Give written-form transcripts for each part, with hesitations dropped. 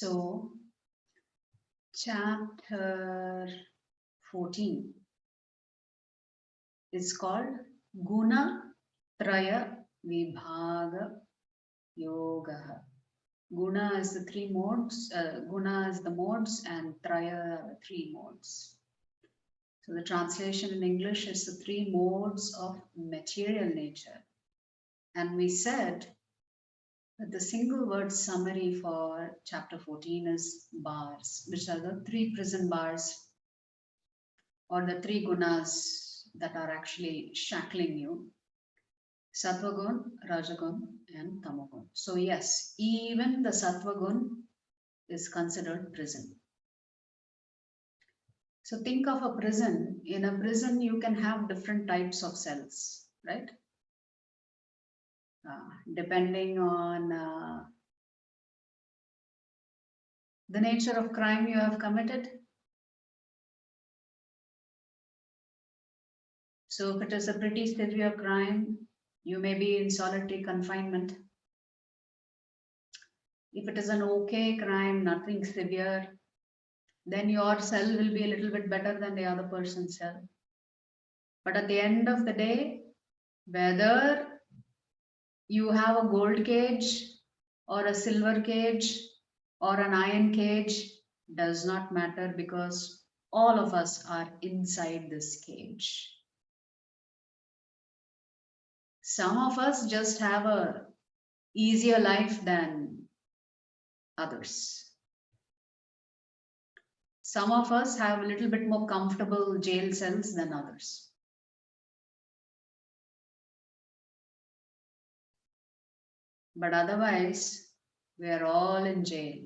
So, chapter 14 is called Guna Traya Vibhaga Yoga. Guna is the three modes, Guna is the modes, and Traya are the three modes. So the translation in English is the three modes of material nature. And we said that the single word summary for chapter 14 is bars, which are the three prison bars or the three gunas that are actually shackling you. Sattvagun, Rajagun, and Tamagun. So yes, even the Sattvagun is considered prison. So think of a prison. In a prison, you can have different types of cells, right? Depending on the nature of crime you have committed. So if it is a pretty severe crime, you may be in solitary confinement. If it is an okay crime, nothing severe, then your cell will be a little bit better than the other person's cell. But at the end of the day, whether you have a gold cage or a silver cage or an iron cage does not matter, because all of us are inside this cage. Some of us just have a easier life than others. Some of us have a little bit more comfortable jail cells than others. But otherwise, we are all in jail.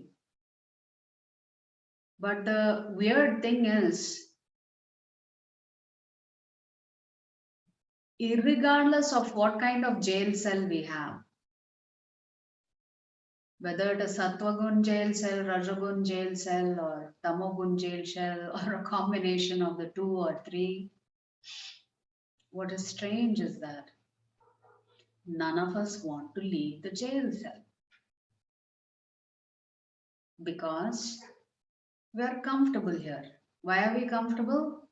But the weird thing is, irregardless of what kind of jail cell we have, whether it is Sattvagun jail cell, Rajagun jail cell, or Tamogun jail cell, or a combination of the two or three, what is strange is that none of us want to leave the jail cell, because we are comfortable here. Why are we comfortable?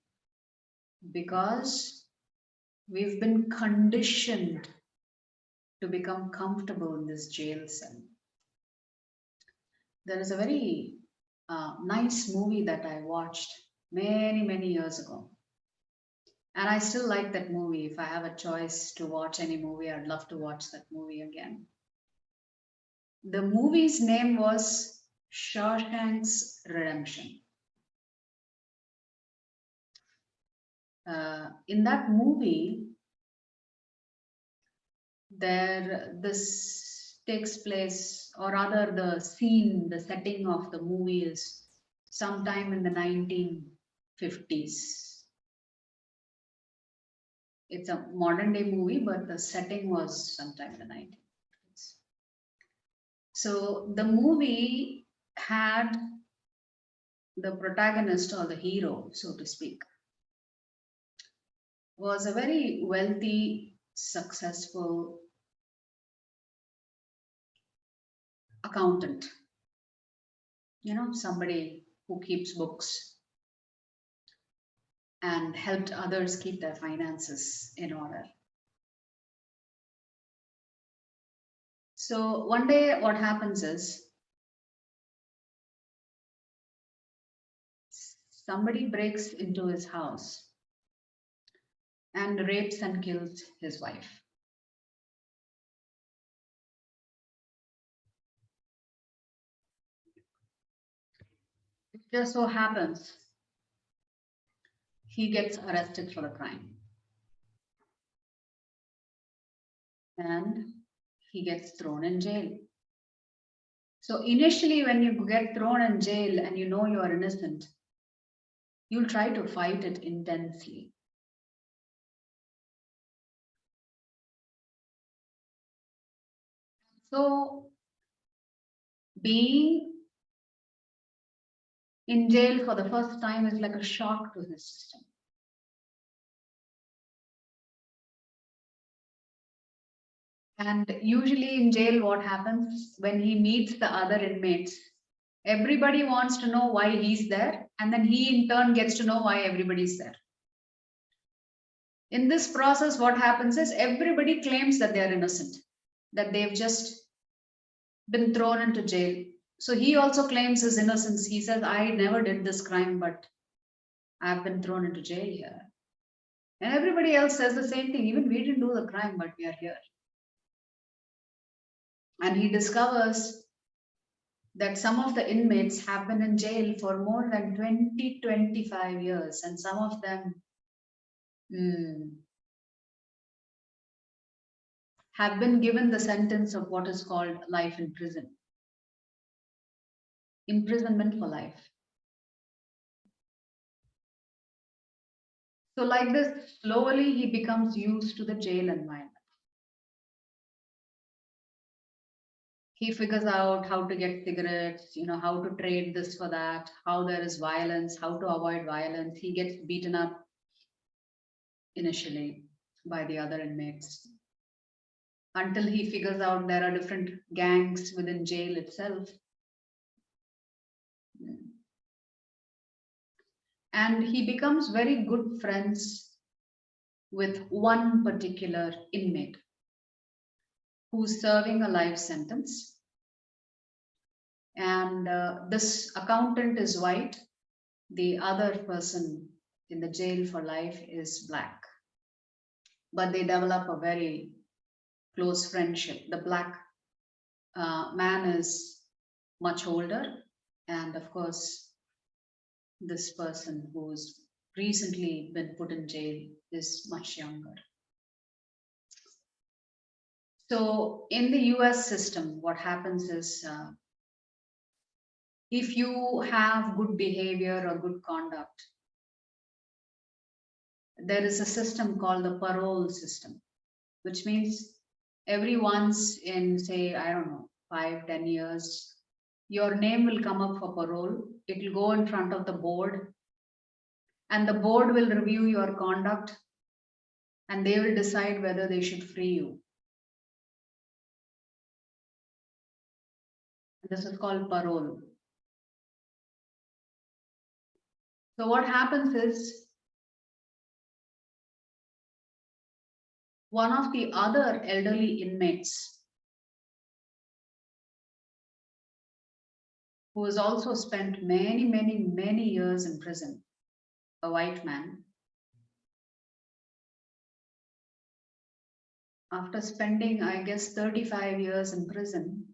Because we've been conditioned to become comfortable in this jail cell. There is a very nice movie that I watched many years ago. And I still like that movie. If I have a choice to watch any movie, I'd love to watch that movie again. The movie's name was Shawshank's Redemption. In that movie, this takes place, or rather the scene, the setting of the movie is sometime in the 1950s. It's a modern day movie, but the setting was sometime in the 1950s. So the movie had the protagonist, or the hero, so to speak, was a very wealthy, successful accountant. You know, somebody who keeps books and helped others keep their finances in order. So one day what happens is, somebody breaks into his house and rapes and kills his wife. It just so happens he gets arrested for the crime. And he gets thrown in jail. So initially, when you get thrown in jail and you know you are innocent, you'll try to fight it intensely. So being in jail for the first time is like a shock to his system. And usually in jail, what happens when he meets the other inmates, Everybody wants to know why he's there, and then he in turn gets to know why everybody's there. In this process, what happens is everybody claims that they are innocent, that they've just been thrown into jail. So he also claims his innocence. He says, I never did this crime, but I've been thrown into jail here. And everybody else says the same thing. Even we didn't do the crime, but we are here. And he discovers that some of the inmates have been in jail for more than 25 years, and some of them have been given the sentence of what is called life in prison, imprisonment for life. So like this, slowly he becomes used to the jail environment. He figures out how to get cigarettes, how to trade this for that, how there is violence, how to avoid violence. He gets beaten up initially by the other inmates until he figures out there are different gangs within jail itself. And he becomes very good friends with one particular inmate who's serving a life sentence. And this accountant is white. The other person in the jail for life is black. But they develop a very close friendship. The black man is much older. And of course, this person who's recently been put in jail is much younger. So in the US system, what happens is if you have good behavior or good conduct, there is a system called the parole system, which means every once in, say, I don't know, 5-10 years, your name will come up for parole. It will go in front of the board, and the board will review your conduct, and they will decide whether they should free you. This is called parole. So what happens is, one of the other elderly inmates who has also spent many years in prison, a white man, after spending, I guess, 35 years in prison.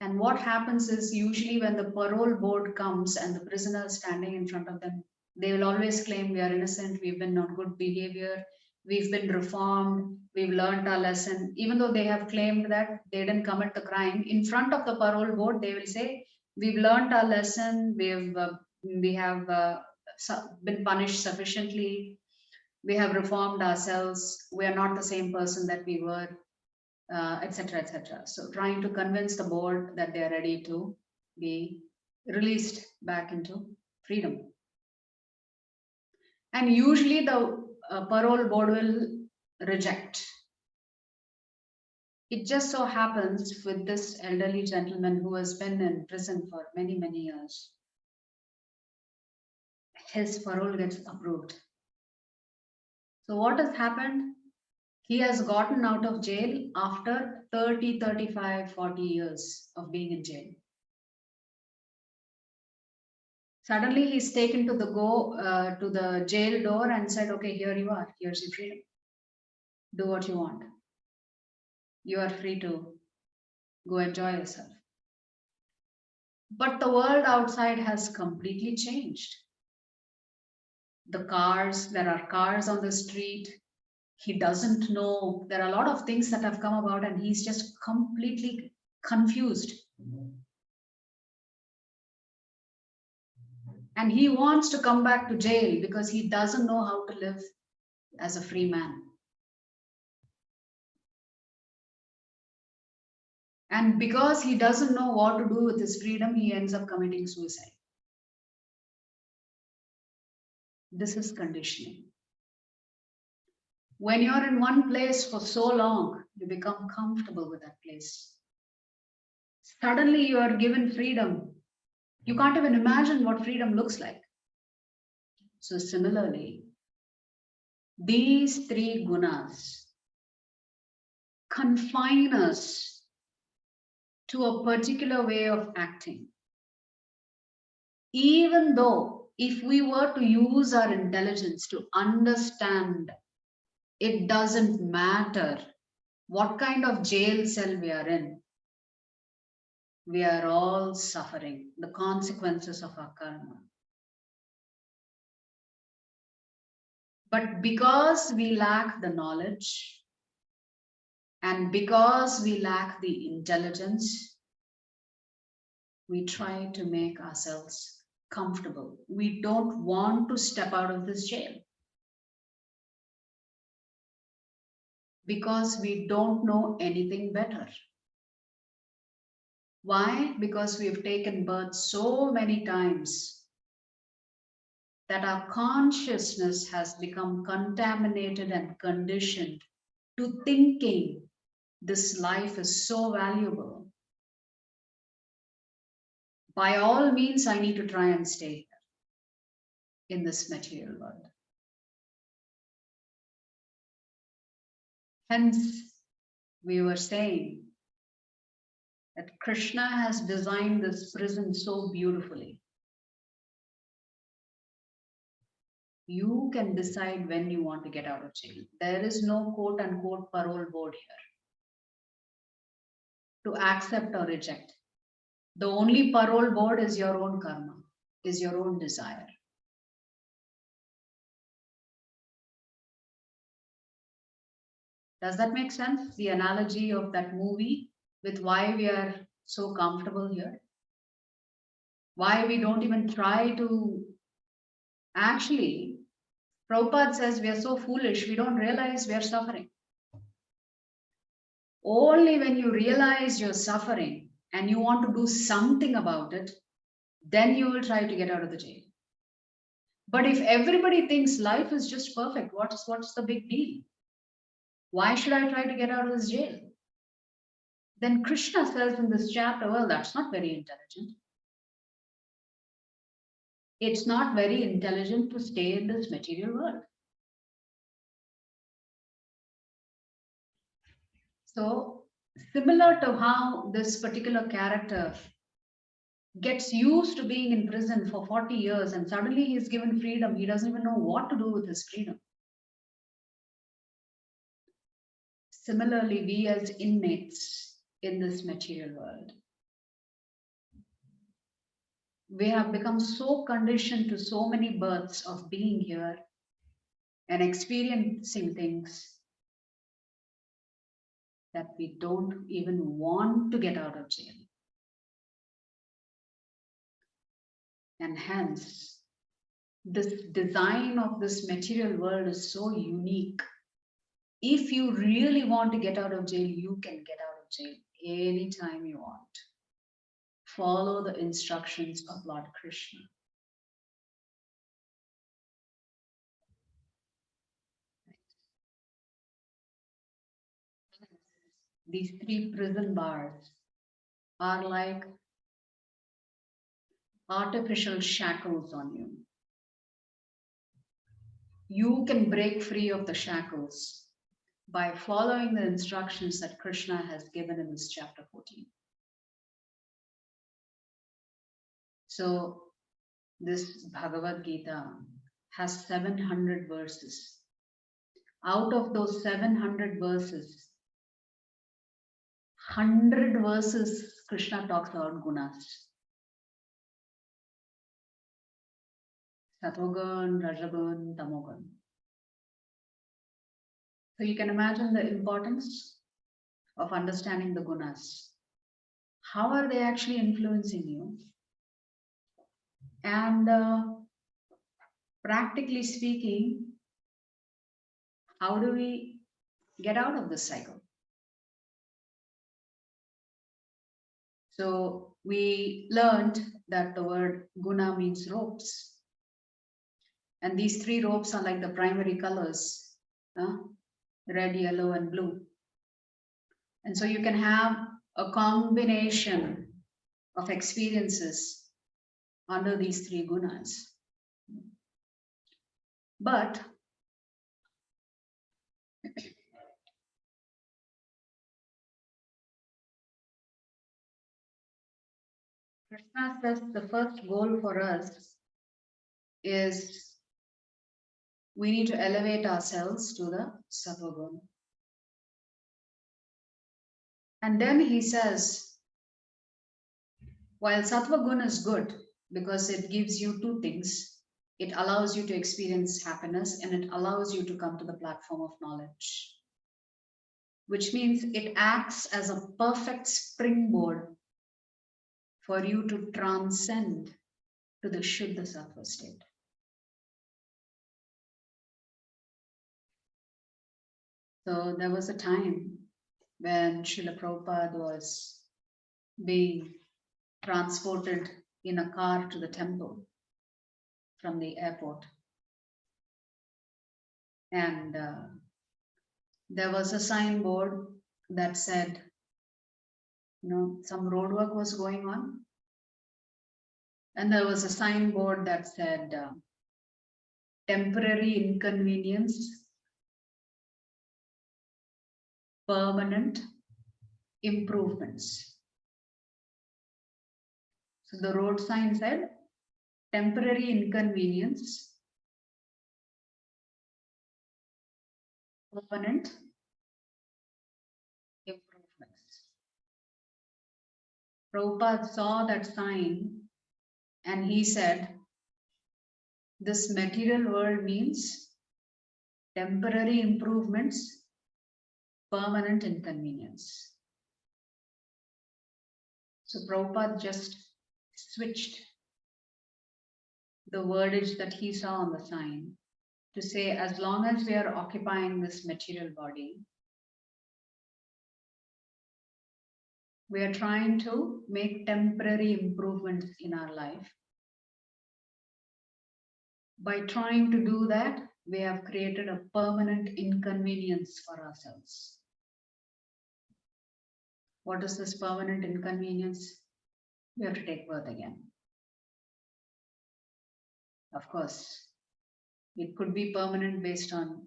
And what happens is, usually when the parole board comes and the prisoner is standing in front of them, they will always claim, we are innocent, we've been on good behavior, we've been reformed, we've learned our lesson. Even though they have claimed that they didn't commit the crime, in front of the parole board, they will say, we've learned our lesson, we have been punished sufficiently, we have reformed ourselves, we are not the same person that we were, etc., etc. So trying to convince the board that they are ready to be released back into freedom. And usually the parole board will reject. It just so happens with this elderly gentleman who has been in prison for many years, his parole gets approved. So what has happened? He has gotten out of jail after 30, 35, 40 years of being in jail. Suddenly he's taken to the jail door and said, okay, here you are, here's your freedom. Do what you want. You are free to go enjoy yourself. But the world outside has completely changed. There are cars on the street. He doesn't know. There are a lot of things that have come about, and he's just completely confused. And he wants to come back to jail because he doesn't know how to live as a free man. And because he doesn't know what to do with his freedom, he ends up committing suicide. This is conditioning. When you're in one place for so long, you become comfortable with that place. Suddenly you are given freedom. You can't even imagine what freedom looks like. So similarly, these three gunas confine us to a particular way of acting. Even though if we were to use our intelligence to understand, it doesn't matter what kind of jail cell we are in, we are all suffering the consequences of our karma. But because we lack the knowledge and because we lack the intelligence, we try to make ourselves comfortable. We don't want to step out of this jail because we don't know anything better. Why? Because we have taken birth so many times that our consciousness has become contaminated and conditioned to thinking this life is so valuable. By all means, I need to try and stay here in this material world. Hence, we were saying that Krishna has designed this prison so beautifully. You can decide when you want to get out of jail. There is no quote unquote parole board here to accept or reject. The only parole board is your own karma, is your own desire. Does that make sense? The analogy of that movie with why we are so comfortable here? Why we don't even try to actually, Prabhupada says we are so foolish, we don't realize we are suffering. Only when you realize you're suffering and you want to do something about it, then you will try to get out of the jail. But if everybody thinks life is just perfect, what's the big deal? Why should I try to get out of this jail? Then Krishna says in this chapter, well, that's not very intelligent. It's not very intelligent to stay in this material world. So, similar to how this particular character gets used to being in prison for 40 years and suddenly he's given freedom, he doesn't even know what to do with his freedom. Similarly, we as inmates in this material world, we have become so conditioned to so many births of being here and experiencing things that we don't even want to get out of jail. And hence, this design of this material world is so unique. If you really want to get out of jail, you can get out of jail anytime you want. Follow the instructions of Lord Krishna. These three prison bars are like artificial shackles on you. You can break free of the shackles by following the instructions that Krishna has given in this chapter 14. So this Bhagavad Gita has 700 verses. Out of those 700 verses, 100 verses Krishna talks about gunas. Satogun, Rajagun, Tamogun. So you can imagine the importance of understanding the gunas. How are they actually influencing you? And practically speaking, how do we get out of this cycle? So we learned that the word guna means ropes. And these three ropes are like the primary colors, red, yellow, and blue. And so you can have a combination of experiences under these three gunas. But Krishna says the first goal for us is we need to elevate ourselves to the sattva guna. And then he says, while sattva guna is good because it gives you two things, it allows you to experience happiness and it allows you to come to the platform of knowledge, which means it acts as a perfect springboard for you to transcend to the Shuddha Sattva state. So there was a time when Srila Prabhupada was being transported in a car to the temple from the airport. And there was a signboard that said, some road work was going on. And there was a signboard that said, temporary inconvenience, permanent improvements. So the road sign said, temporary inconvenience, permanent improvements. Prabhupada saw that sign and he said, this material world means temporary improvements, permanent inconvenience. So Prabhupada just switched the wordage that he saw on the sign to say, as long as we are occupying this material body, we are trying to make temporary improvements in our life. By trying to do that, we have created a permanent inconvenience for ourselves. What is this permanent inconvenience? We have to take birth again. Of course, it could be permanent based on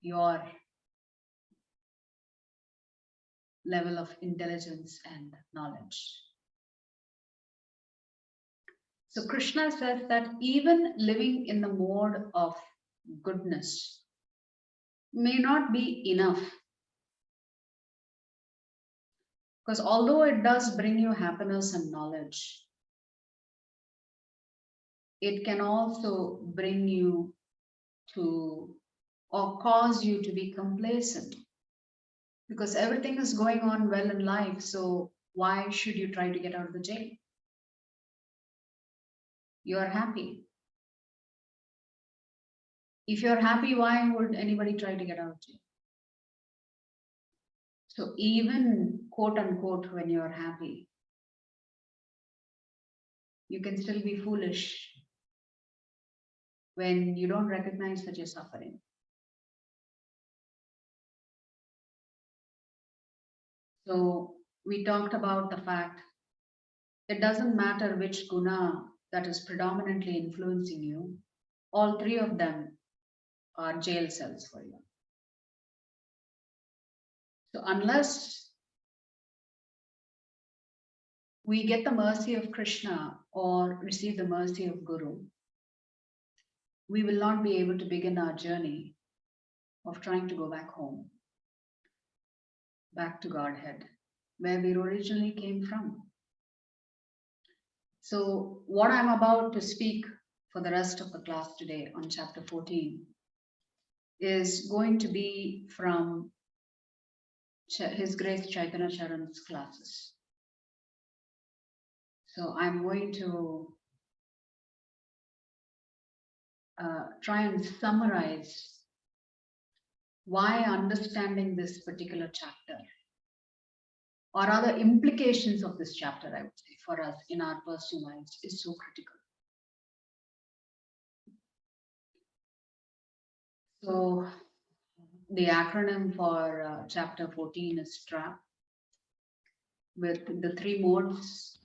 your level of intelligence and knowledge. So Krishna says that even living in the mode of goodness may not be enough. Because although it does bring you happiness and knowledge, it can also bring you to, or cause you to be complacent. Because everything is going on well in life, so why should you try to get out of the jail? You are happy. If you're happy, why would anybody try to get out of jail? So even quote unquote, when you're happy, you can still be foolish when you don't recognize that you're suffering. So we talked about the fact it doesn't matter which guna that is predominantly influencing you, all three of them are jail cells for you. So unless we get the mercy of Krishna or receive the mercy of Guru, we will not be able to begin our journey of trying to go back home, back to Godhead, where we originally came from. So what I'm about to speak for the rest of the class today on chapter 14 is going to be from His Grace Chaitanya Charan's classes. So I'm going to try and summarize why understanding this particular chapter, or other implications of this chapter, I would say, for us in our personal lives is so critical. So the acronym for chapter 14 is TRAP. with the three modes: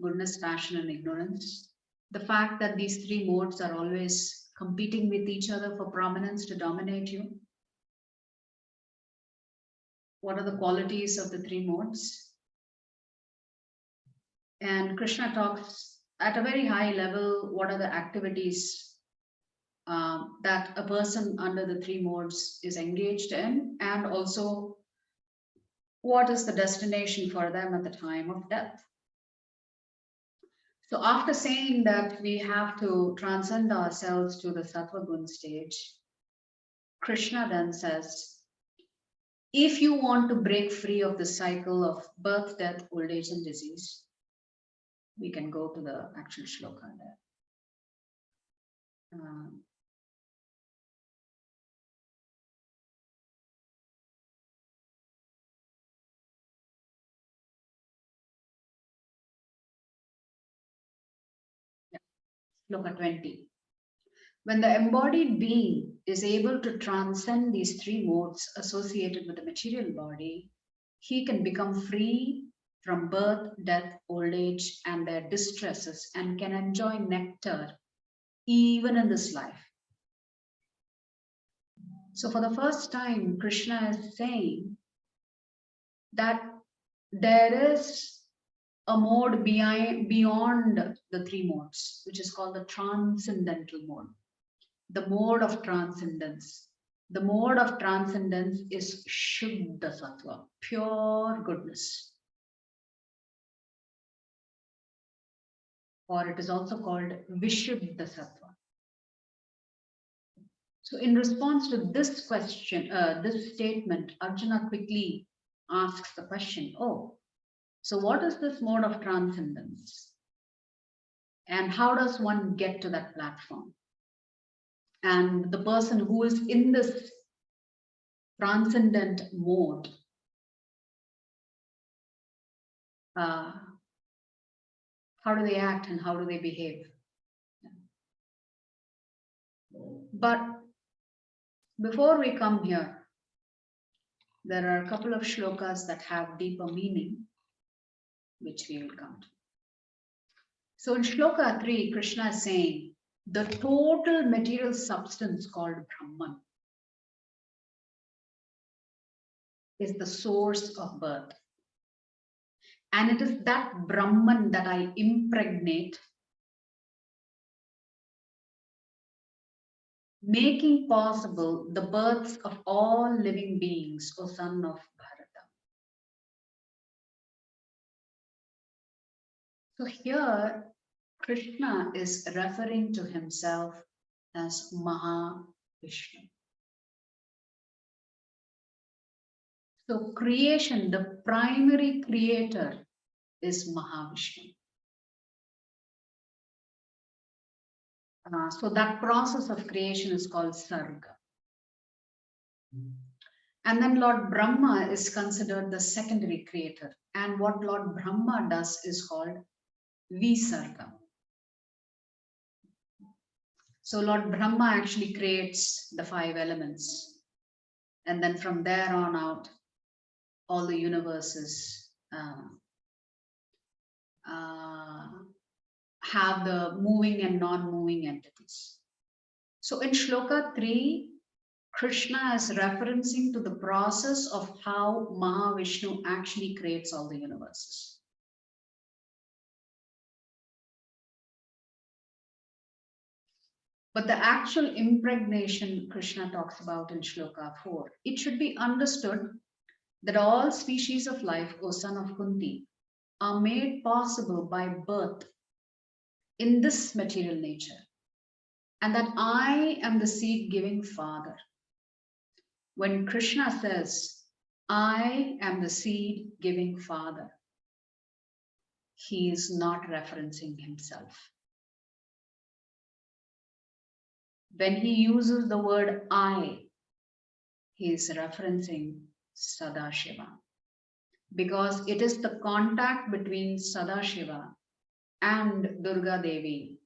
goodness, passion, and ignorance. The fact that these three modes are always competing with each other for prominence to dominate you. What are the qualities of the three modes? And Krishna talks at a very high level, what are the activities that a person under the three modes is engaged in, and also what is the destination for them at the time of death. So after saying that we have to transcend ourselves to the sattva gun stage, Krishna then says, if you want to break free of the cycle of birth, death, old age, and disease, we can go to the actual shloka there. Shloka 20. When the embodied being is able to transcend these three modes associated with the material body, he can become free from birth, death, old age, and their distresses, and can enjoy nectar even in this life. So for the first time, Krishna is saying that there is a mode beyond the three modes, which is called the transcendental mode, the mode of transcendence. The mode of transcendence is Shuddha Sattva, pure goodness. Or it is also called Vishuddha Sattva. So in response to this question, this statement, Arjuna quickly asks the question, oh, so what is this mode of transcendence? And how does one get to that platform? And the person who is in this transcendent mode, how do they act and how do they behave? But before we come here, there are a couple of shlokas that have deeper meaning, which we will come to. So in shloka 3, Krishna is saying, the total material substance called Brahman is the source of birth. And it is that Brahman that I impregnate, making possible the births of all living beings, O son of Bharata. So here, Krishna is referring to himself as Mahavishnu. So creation, the primary creator is Mahavishnu. So that process of creation is called Sarga. And then Lord Brahma is considered the secondary creator. And what Lord Brahma does is called Visarga. So Lord Brahma actually creates the 5 elements. And then from there on out, all the universes have the moving and non-moving entities. So in Shloka 3, Krishna is referencing to the process of how Mahavishnu actually creates all the universes. But the actual impregnation Krishna talks about in Shloka 4, it should be understood that all species of life, O son of Kunti, are made possible by birth in this material nature, and that I am the seed-giving father. When Krishna says, I am the seed-giving father, he is not referencing himself. When he uses the word I, he is referencing Sadashiva, because it is the contact between Sadashiva and Durga Devi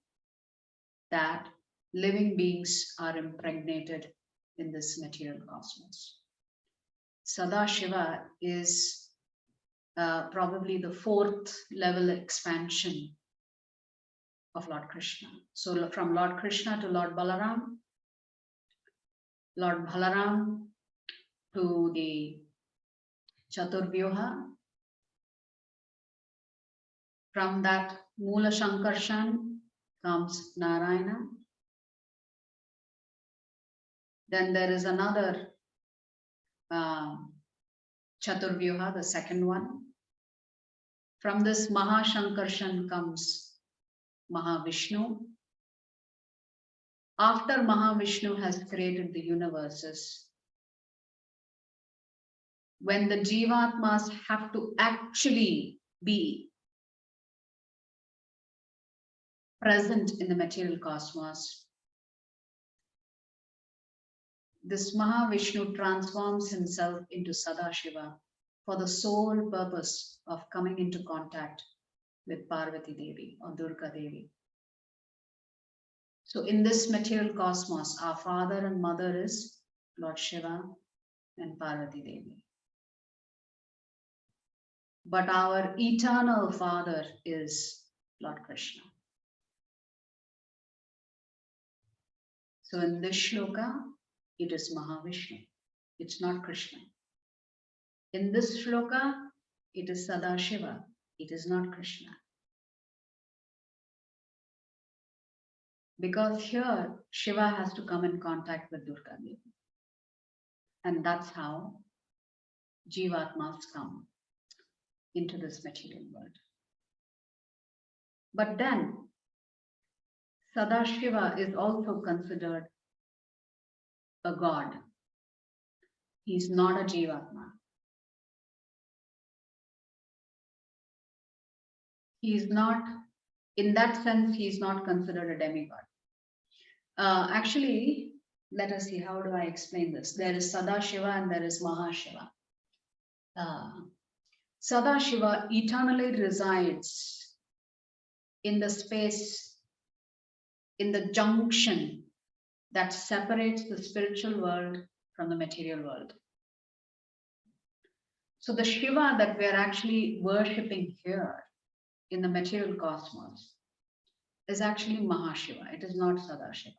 that living beings are impregnated in this material cosmos. Sadashiva is probably the fourth level expansion of Lord Krishna. So from Lord Krishna to Lord Balaram to the Chaturvyuha, from that Mula Shankarshan comes Narayana. Then there is another Chaturvyuha, the second one. From this Mahashankarshan comes Mahavishnu. After Mahavishnu has created the universes, when the Jivatmas have to actually be present in the material cosmos, this Mahavishnu transforms himself into Sadashiva for the sole purpose of coming into contact with Parvati Devi or Durga Devi. So in this material cosmos, our father and mother is Lord Shiva and Parvati Devi. But our eternal father is Lord Krishna. So in this shloka, it is Mahavishnu. It's not Krishna. In this shloka, it is Sadashiva. It is not Krishna. Because here, Shiva has to come in contact with Durga Devi. And that's how Jivatmas come into this material world. But then, Sadashiva is also considered a god. He's not a Jivatma. He's not, in that sense, he's not considered a demigod. Actually, let us see, how do I explain this? There is Sadashiva and there is Mahashiva. Sadashiva eternally resides in the space, in the junction that separates the spiritual world from the material world. So the Shiva that we are actually worshipping here in the material cosmos is actually Mahashiva. It is not Sadashiva.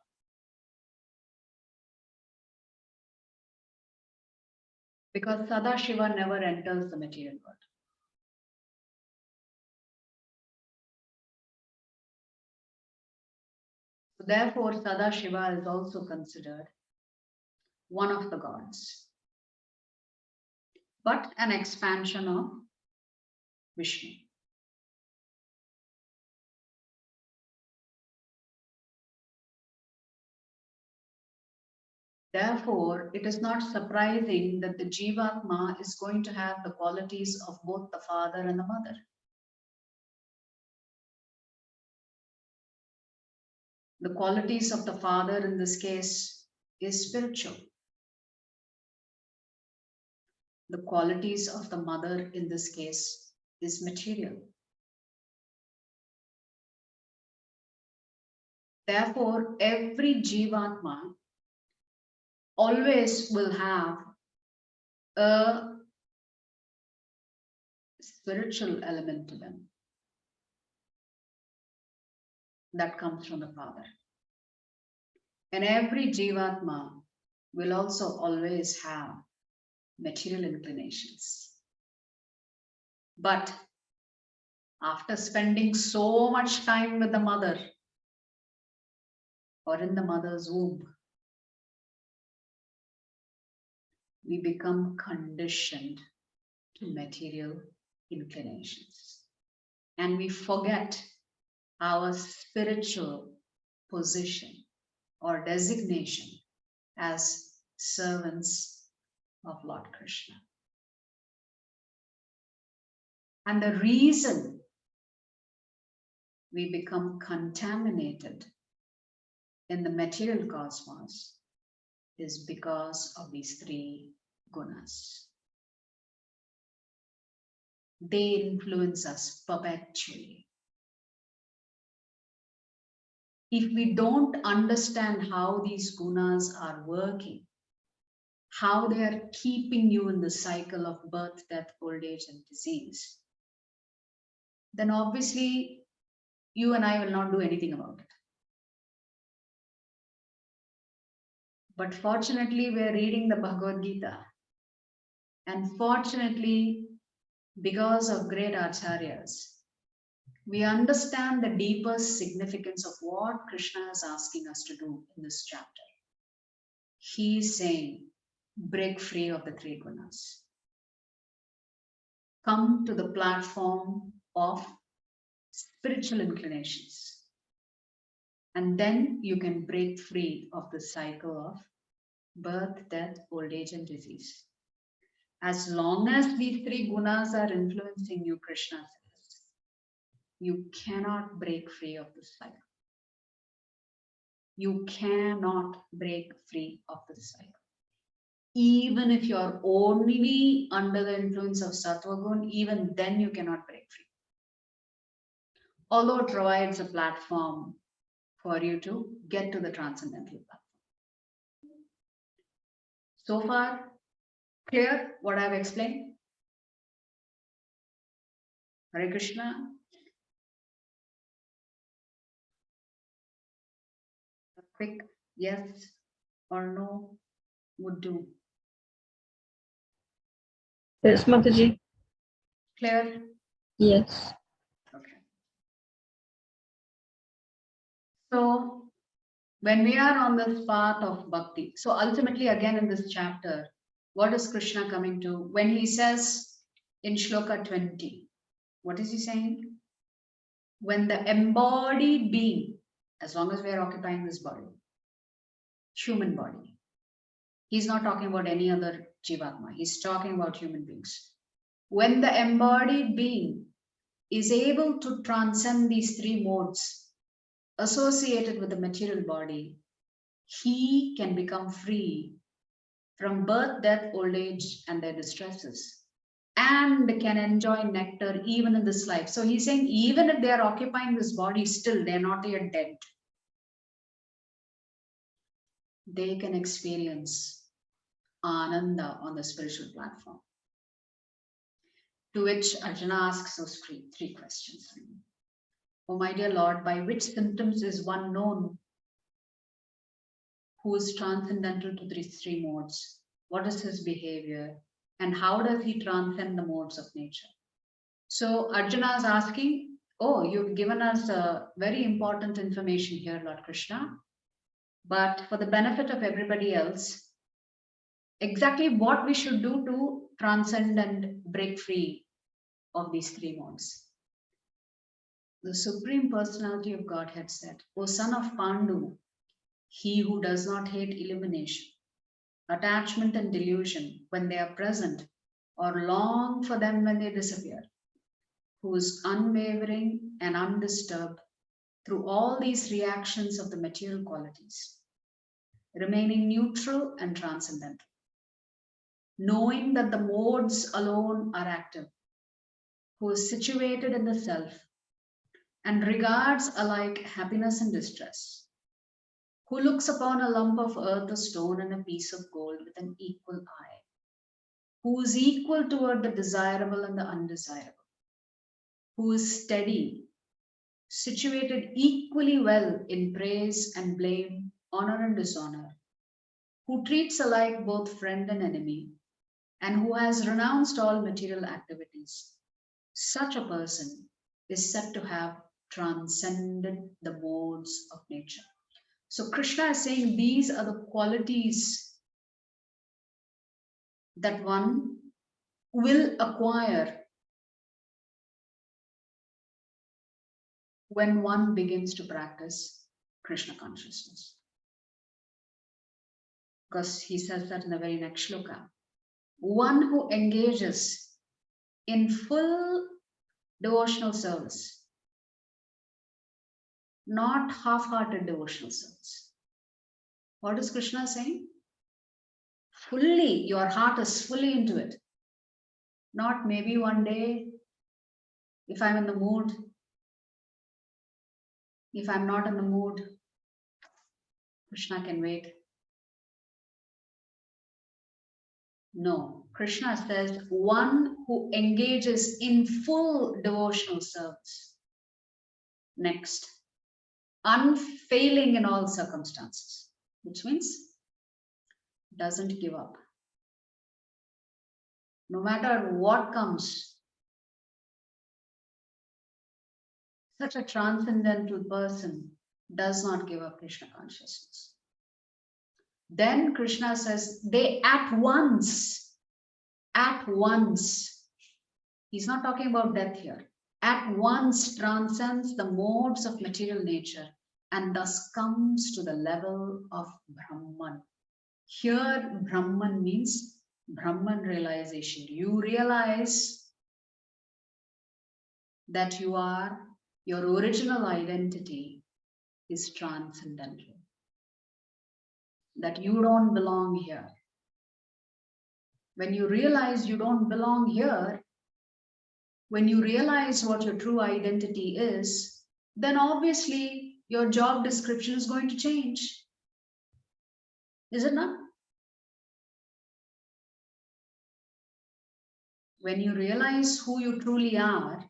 Because Sadashiva never enters the material world. So therefore, Sadashiva is also considered one of the gods, but an expansion of Vishnu. Therefore, it is not surprising that the Jivatma is going to have the qualities of both the father and the mother. The qualities of the father in this case is spiritual. The qualities of the mother in this case is material. Therefore, every Jivatma always will have a spiritual element to them that comes from the father. And every Jivatma will also always have material inclinations. But after spending so much time with the mother or in the mother's womb, we become conditioned to material inclinations. And we forget our spiritual position or designation as servants of Lord Krishna. And the reason we become contaminated in the material cosmos is because of these three gunas. They influence us perpetually. If we don't understand how these gunas are working, how they are keeping you in the cycle of birth, death, old age, and disease, then obviously you and I will not do anything about it. But fortunately, we are reading the Bhagavad Gita. And fortunately, because of great acharyas, we understand the deepest significance of what Krishna is asking us to do in this chapter. He is saying, break free of the three gunas. Come to the platform of spiritual inclinations. And then you can break free of the cycle of birth, death, old age, and disease. As long as these three gunas are influencing you, Krishna says, you cannot break free of the cycle. You cannot break free of the cycle. Even if you're only under the influence of Sattva Gun, even then you cannot break free. Although it provides a platform for you to get to the transcendental platform. So far, clear what I've explained? Hare Krishna. A quick yes or no would do. Yes, Mataji. Clear? Yes. Okay. So when we are on this path of bhakti, so ultimately again in this chapter, what is Krishna coming to? When he says in Shloka 20, what is he saying? When the embodied being, as long as we are occupying this body, human body, he's not talking about any other Jivatma, he's talking about human beings. When the embodied being is able to transcend these three modes associated with the material body, he can become free from birth, death, old age, and their distresses, and can enjoy nectar even in this life. So he's saying, even if they are occupying this body, still they're not yet dead. They can experience Ananda on the spiritual platform. To which Arjuna asks those three questions. Oh, my dear Lord, by which symptoms is one known who is transcendental to these three modes? What is his behavior? And how does he transcend the modes of nature? So Arjuna is asking, oh, you've given us very important information here, Lord Krishna. But for the benefit of everybody else, exactly what we should do to transcend and break free of these three modes. The Supreme Personality of Godhead said, O son of Pandu, he who does not hate illumination, attachment and delusion when they are present, or long for them when they disappear, who is unwavering and undisturbed through all these reactions of the material qualities, remaining neutral and transcendental, knowing that the modes alone are active, who is situated in the self and regards alike happiness and distress, who looks upon a lump of earth, a stone, and a piece of gold with an equal eye, who is equal toward the desirable and the undesirable, who is steady, situated equally well in praise and blame, honor and dishonor, who treats alike both friend and enemy, and who has renounced all material activities. Such a person is said to have transcended the modes of nature. So Krishna is saying these are the qualities that one will acquire when one begins to practice Krishna consciousness. Because he says that in the very next shloka. One who engages in full devotional service, not half-hearted devotional service. What is Krishna saying? Fully, your heart is fully into it. Not maybe one day, if I'm in the mood. If I'm not in the mood, Krishna can wait. No, Krishna says one who engages in full devotional service. Next, unfailing in all circumstances, which means doesn't give up. No matter what comes, such a transcendental person does not give up Krishna consciousness. Then Krishna says they at once, he's not talking about death here, at once transcends the modes of material nature and thus comes to the level of Brahman. Here, Brahman means Brahman realization. You realize that your original identity is transcendental, that you don't belong here. When you realize you don't belong here, when you realize what your true identity is, then obviously your job description is going to change. Is it not? When you realize who you truly are,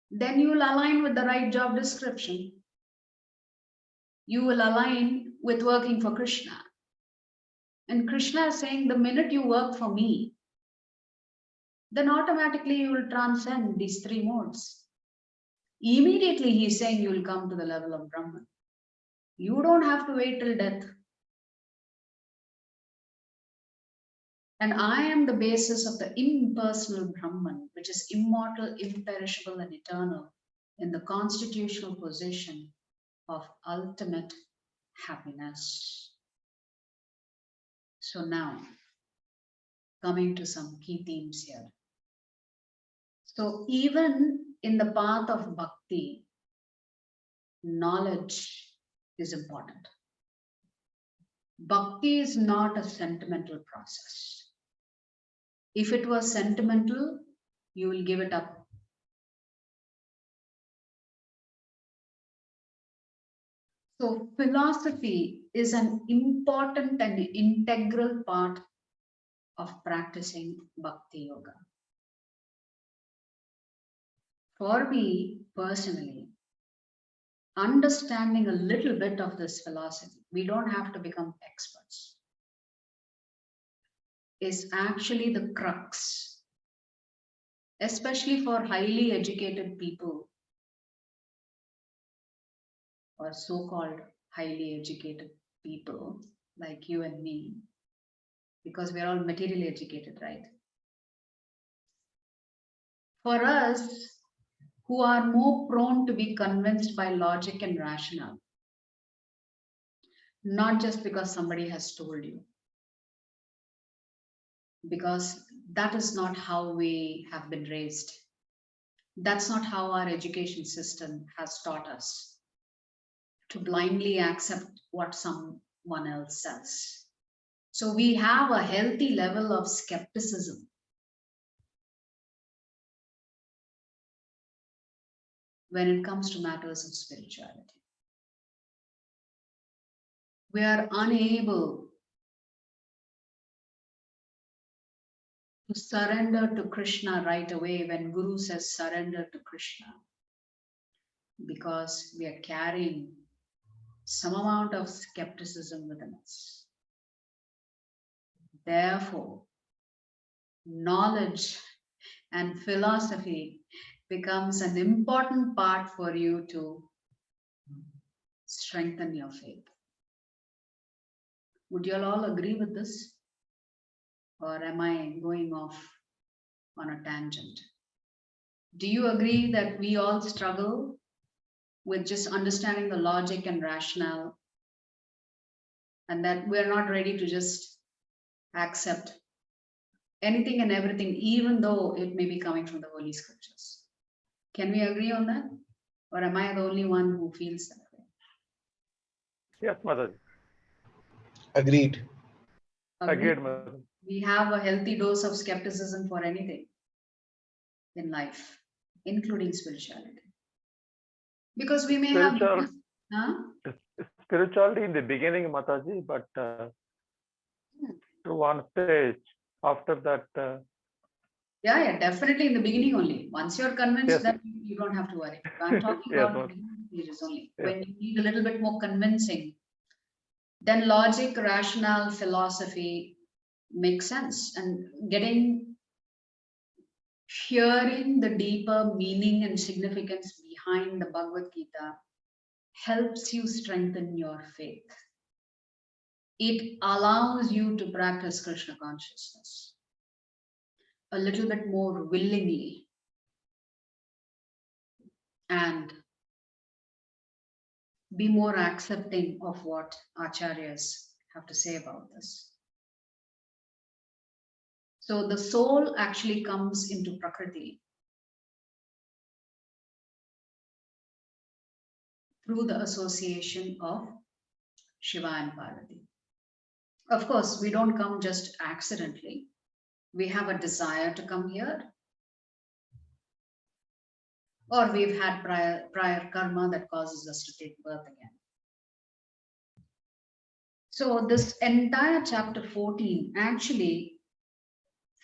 then you will align with the right job description. You will align with working for Krishna. And Krishna is saying, the minute you work for me, then automatically you will transcend these three modes. Immediately he is saying you will come to the level of Brahman. You don't have to wait till death. And I am the basis of the impersonal Brahman, which is immortal, imperishable, and eternal, in the constitutional position of ultimate happiness. So now, coming to some key themes here. So even in the path of bhakti, knowledge is important. Bhakti is not a sentimental process. If it was sentimental, you will give it up. So philosophy is an important and integral part of practicing bhakti yoga. For me personally, understanding a little bit of this philosophy, we don't have to become experts, is actually the crux, especially for highly educated people or so-called highly educated people like you and me, because we're all materially educated, right? For us, who are more prone to be convinced by logic and rationale, not just because somebody has told you, because that is not how we have been raised. That's not how our education system has taught us, to blindly accept what someone else says. So we have a healthy level of skepticism when it comes to matters of spirituality. We are unable to surrender to Krishna right away when Guru says surrender to Krishna, because we are carrying some amount of skepticism within us. Therefore, knowledge and philosophy becomes an important part for you to strengthen your faith. Would you all agree with this? Or am I going off on a tangent? Do you agree that we all struggle with just understanding the logic and rationale, and that we're not ready to just accept anything and everything, even though it may be coming from the Holy Scriptures? Can we agree on that? Or am I the only one who feels that way? Yes, Mother. Agreed. Agreed, Mother. We have a healthy dose of skepticism for anything in life, including spirituality. Because we may have... Spirituality in the beginning, Mataji, but to one stage. After that, Yeah, definitely in the beginning only. Once you're convinced, Yes. that you don't have to worry. I'm talking Yes, about the ma'am. beginning stages only. Yes. When you need a little bit more convincing, then logic, rationale, philosophy makes sense. And hearing the deeper meaning and significance behind the Bhagavad Gita helps you strengthen your faith. It allows you to practice Krishna consciousness a little bit more willingly and be more accepting of what acharyas have to say about this. So the soul actually comes into Prakriti through the association of Shiva and Parvati. Of course, we don't come just accidentally. We have a desire to come here, or we've had prior karma that causes us to take birth again. So this entire chapter 14 actually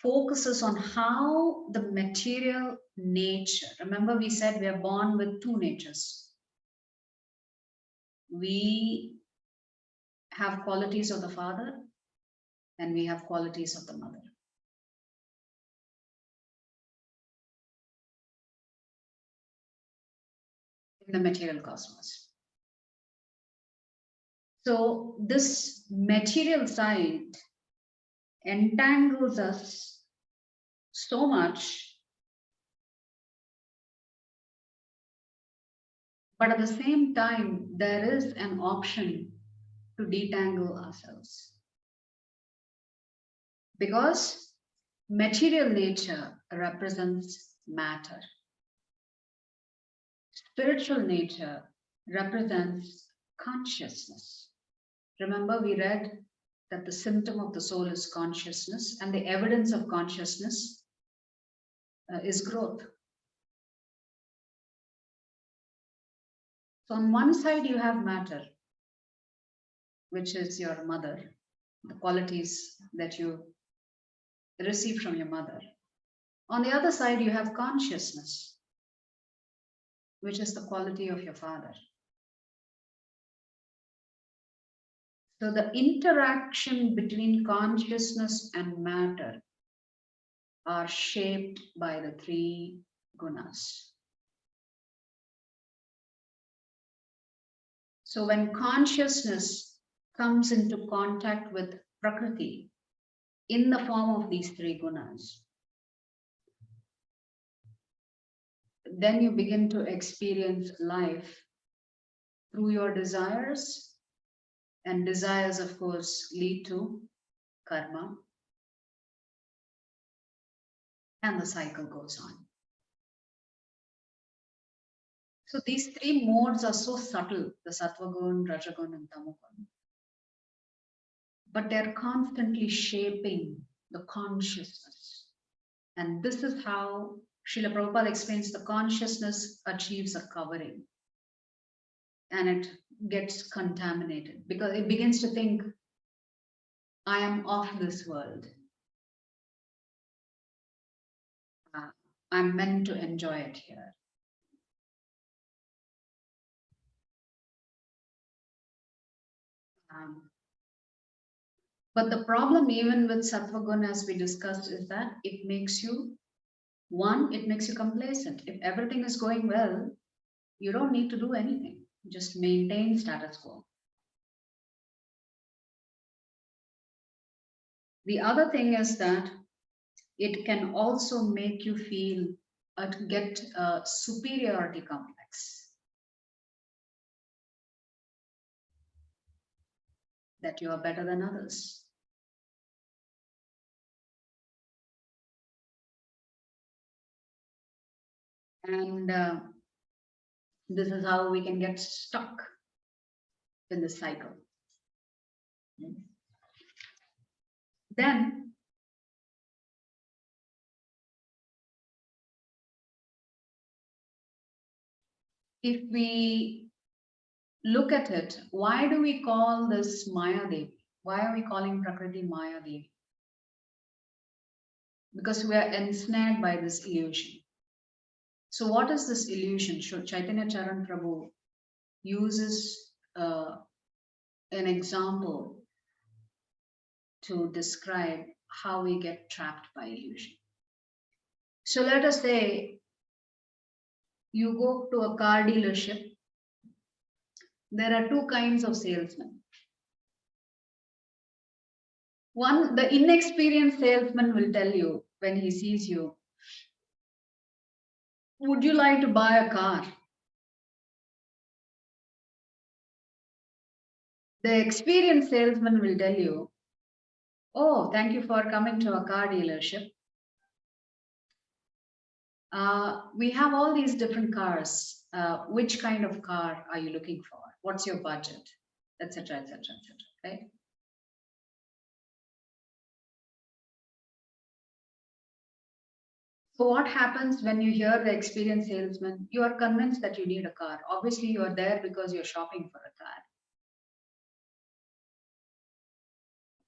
focuses on how the material nature, remember we said we are born with two natures. We have qualities of the father and we have qualities of the mother. In the material cosmos. So this material side entangles us so much, but at the same time, there is an option to detangle ourselves. Because material nature represents matter. Spiritual nature represents consciousness. Remember, we read that the symptom of the soul is consciousness, and the evidence of consciousness is growth. So on one side, you have matter, which is your mother, the qualities that you receive from your mother. On the other side, you have consciousness, which is the quality of your father. So the interaction between consciousness and matter are shaped by the three gunas. So when consciousness comes into contact with Prakriti in the form of these three gunas, then you begin to experience life through your desires, and desires, of course, lead to karma, and the cycle goes on. So these three modes are so subtle, the sattva gun, rajagun, and tamagun, but they're constantly shaping the consciousness. And this is how Srila Prabhupada explains the consciousness achieves a covering and it gets contaminated because it begins to think, I am of this world. I'm meant to enjoy it here. But the problem even with sattva guna, as we discussed, is that it makes you, one, it makes you complacent. If everything is going well, you don't need to do anything. Just maintain status quo. The other thing is that it can also make you feel, get a superiority complex. That you are better than others. And this is how we can get stuck in the cycle. Then if we look at it, why do we call this Maya Devi? Why are we calling Prakriti Maya Devi? Because we are ensnared by this illusion. So what is this illusion? Chaitanya Charan Prabhu uses an example to describe how we get trapped by illusion. So let us say you go to a car dealership. There are two kinds of salesmen. One, the inexperienced salesman will tell you when he sees you, would you like to buy a car? The experienced salesman will tell you, oh, thank you for coming to a car dealership. We have all these different cars. Which kind of car are you looking for? What's your budget? Etc. etc. etc. Right? So what happens when you hear the experienced salesman? You are convinced that you need a car. Obviously, you are there because you're shopping for a car.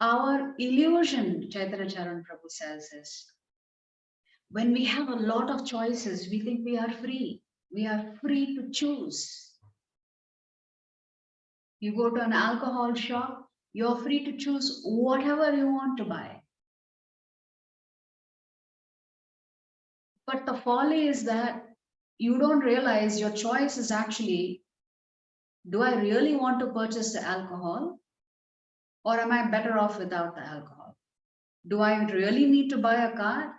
Our illusion, Chaitanya Charan Prabhu says, is when we have a lot of choices, we think we are free. We are free to choose. You go to an alcohol shop, you're free to choose whatever you want to buy. But the folly is that you don't realize your choice is actually, do I really want to purchase the alcohol? Or am I better off without the alcohol? Do I really need to buy a car?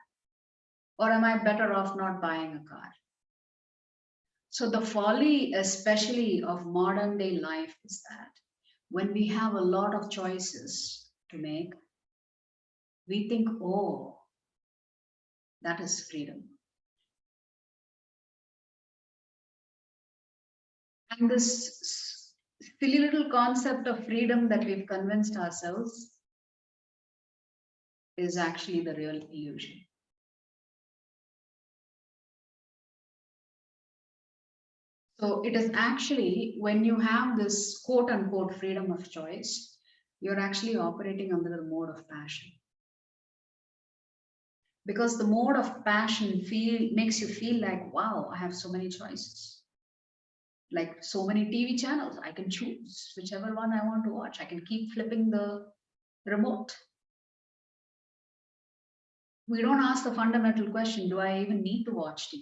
Or am I better off not buying a car? So the folly, especially of modern day life, is that when we have a lot of choices to make, we think, oh, that is freedom. And this silly little concept of freedom that we've convinced ourselves is actually the real illusion. So it is actually when you have this quote unquote freedom of choice, you're actually operating under the mode of passion. Because the mode of passion makes you feel like, wow, I have so many choices. Like so many TV channels, I can choose whichever one I want to watch. I can keep flipping the remote. We don't ask the fundamental question, do I even need to watch TV?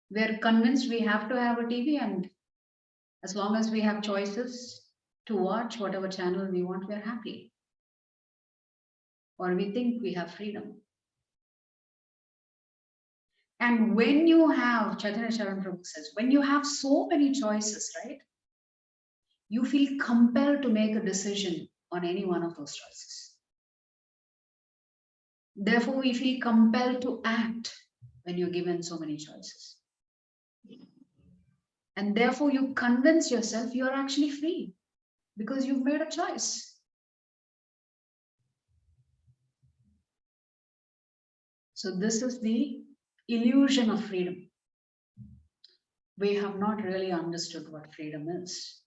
We're convinced we have to have a TV, and as long as we have choices to watch whatever channel we want, we're happy. Or we think we have freedom. And when you have, Chaitanya Charan Prabhu says, when you have so many choices, right? You feel compelled to make a decision on any one of those choices. Therefore, we feel compelled to act when you're given so many choices. And therefore, you convince yourself you're actually free because you've made a choice. So this is the illusion of freedom. We have not really understood what freedom is.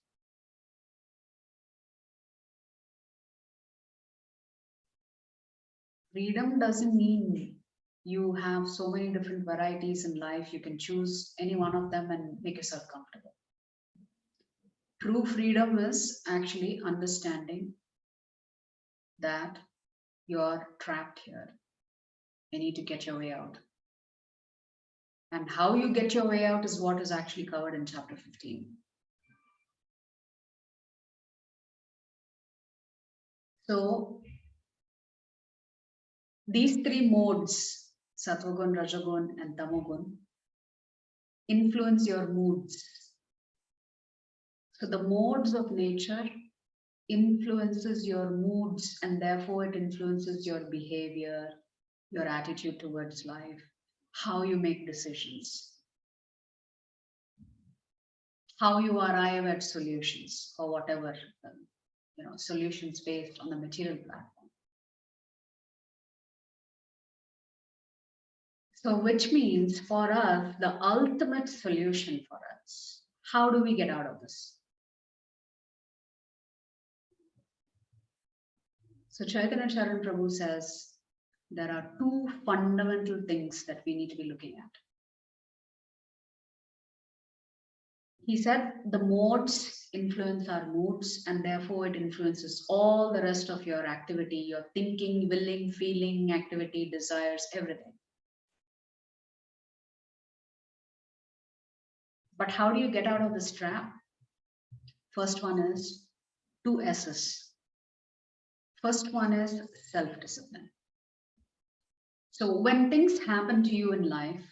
Freedom doesn't mean you have so many different varieties in life. You can choose any one of them and make yourself comfortable. True freedom is actually understanding that you're trapped here. You need to get your way out. And how you get your way out is what is actually covered in chapter 15. So these three modes, Sattvagun, Rajagun, and Tamogun, influence your moods. So the modes of nature influences your moods, and therefore it influences your behavior, your attitude towards life, how you make decisions, how you arrive at solutions or whatever, solutions based on the material platform. So which means for us, the ultimate solution for us, how do we get out of this? So Chaitanya Charan Prabhu says there are two fundamental things that we need to be looking at. He said the modes influence our moods, and therefore it influences all the rest of your activity, your thinking, willing, feeling, activity, desires, everything. But how do you get out of this trap? First one is two S's. First one is self-discipline. So when things happen to you in life,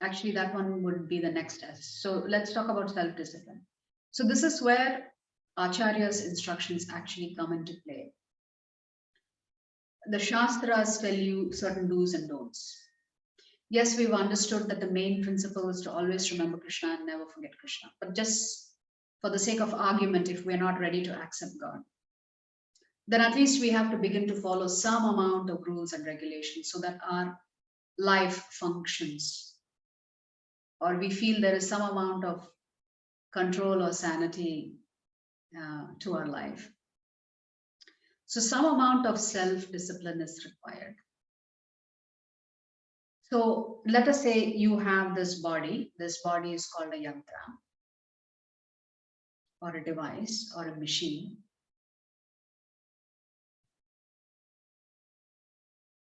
actually that one would be the next S. So let's talk about self-discipline. So this is where Acharya's instructions actually come into play. The Shastras tell you certain do's and don'ts. Yes, we've understood that the main principle is to always remember Krishna and never forget Krishna. But just for the sake of argument, if we're not ready to accept God, then at least we have to begin to follow some amount of rules and regulations so that our life functions, or we feel there is some amount of control or sanity to our life. So some amount of self-discipline is required. So let us say you have this body. This body is called a yantra, or a device, or a machine.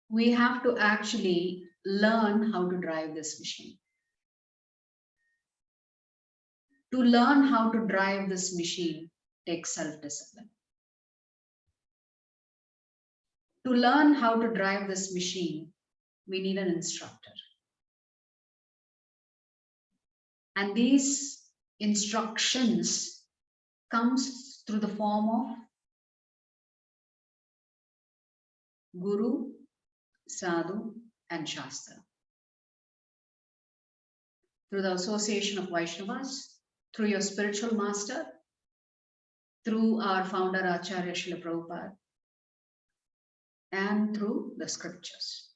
We have to actually learn how to drive this machine. To learn how to drive this machine takes self-discipline. To learn how to drive this machine, we need an instructor. And these instructions comes through the form of Guru, Sadhu, and Shastra. Through the association of Vaishnavas, through your spiritual master, through our founder Acharya Srila Prabhupada, and through the scriptures.